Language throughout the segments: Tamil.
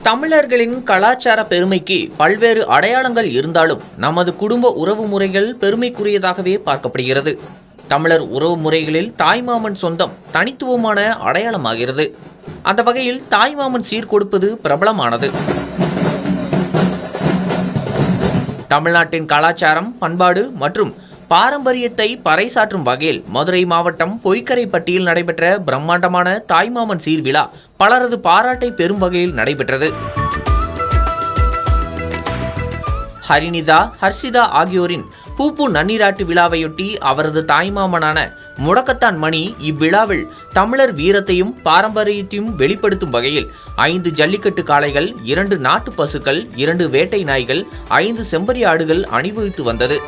தமிழர்களின் கலாச்சார பெருமைக்கு பல்வேறு அடையாளங்கள் இருந்தாலும் நமது குடும்ப உறவு முறைகள் பெருமைக்குரியதாகவே பார்க்கப்படுகிறது. தமிழர் உறவு முறைகளில் தாய்மாமன் சொந்தம் தனித்துவமான அடையாளமாகிறது. அந்த வகையில் தாய்மாமன் சீர் கொடுப்பது பிரபலமானது. தமிழ்நாட்டின் கலாச்சாரம், பண்பாடு மற்றும் பாரம்பரியத்தை பறைசாற்றும் வகையில் மதுரை மாவட்டம் பொய்க்கரைப்பட்டியில் நடைபெற்ற பிரம்மாண்டமான தாய்மாமன் சீர் விழா பலரது பாராட்டை பெறும் வகையில் நடைபெற்றது. ஹரினிதா, ஹர்ஷிதா ஆகியோரின் பூப்பு நன்னீராட்டு விழாவையொட்டி அவரது தாய்மாமனான முடக்கத்தான் மணி இவ்விழாவில் தமிழர் வீரத்தையும் பாரம்பரியத்தையும் வெளிப்படுத்தும் வகையில் 5 ஜல்லிக்கட்டு காளைகள், 2 நாட்டு பசுக்கள், 2 வேட்டை நாய்கள், 5 செம்பரி ஆடுகள் அணிவகுத்து வந்தது.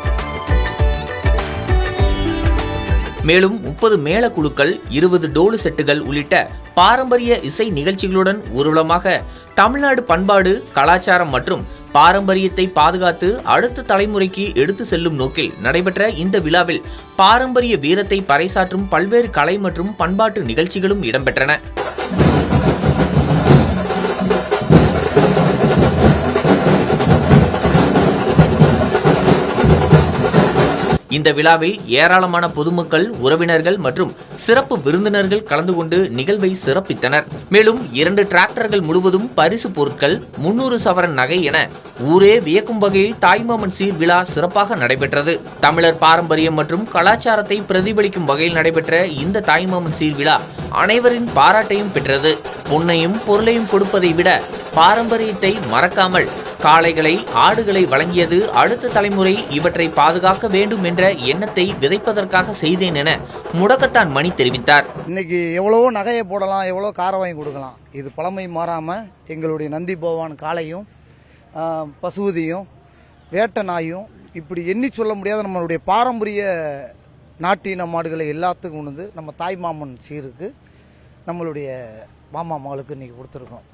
மேலும் 30 மேள குழுக்கள், 20 டோலு செட்டுகள் உள்ளிட்ட பாரம்பரிய இசை நிகழ்ச்சிகளுடன் ஊர்வலமாக தமிழ்நாடு பண்பாடு, கலாச்சாரம் மற்றும் பாரம்பரியத்தை பாதுகாத்து அடுத்த தலைமுறைக்கு எடுத்து செல்லும் நோக்கில் நடைபெற்ற இந்த விழாவில் பாரம்பரிய வீரத்தை பறைசாற்றும் பல்வேறு கலை மற்றும் பண்பாட்டு நிகழ்ச்சிகளும் இடம்பெற்றன. இந்த விழாவில் ஏராளமான பொதுமக்கள், உறவினர்கள் மற்றும் சிறப்பு விருந்தினர்கள் கலந்து கொண்டு நிகழ்வை சிறப்பித்தனர். மேலும் 2 டிராக்டர்கள் முழுவதும் பரிசு பொருட்கள், 300 சவரன் நகை என ஊரே வியக்கும் வகையில் தாய்மாமன் சீர் விழா சிறப்பாக நடைபெற்றது. தமிழர் பாரம்பரியம் மற்றும் கலாச்சாரத்தை பிரதிபலிக்கும் வகையில் நடைபெற்ற இந்த தாய்மாமன் சீர் விழா அனைவரின் பாராட்டையும் பெற்றது. பொன்னையும் பொருளையும் கொடுப்பதை விட பாரம்பரியத்தை மறக்காமல் காளைகளை, ஆடுகளை வழங்கியது அடுத்த தலைமுறை இவற்றை பாதுகாக்க வேண்டும் என்ற எண்ணத்தை விதைப்பதற்காக செய்தேன் என முடக்கத்தான் மணி தெரிவித்தார். இன்னைக்கு எவ்வளவோ நகையை போடலாம், எவ்வளோ காரை வாங்கி கொடுக்கலாம். இது பழமை மாறாமல் எங்களுடைய நந்தி பவான் காளையும், பசுவதியும், வேட்ட நாயும், இப்படி எண்ணி சொல்ல முடியாத நம்மளுடைய பாரம்பரிய நாட்டின மாடுகளை எல்லாத்துக்கும் கொண்டு நம்ம தாய்மாமன் சீருக்கு நம்மளுடைய மாமா மகளுக்கு இன்னைக்கு கொடுத்துருக்கோம்.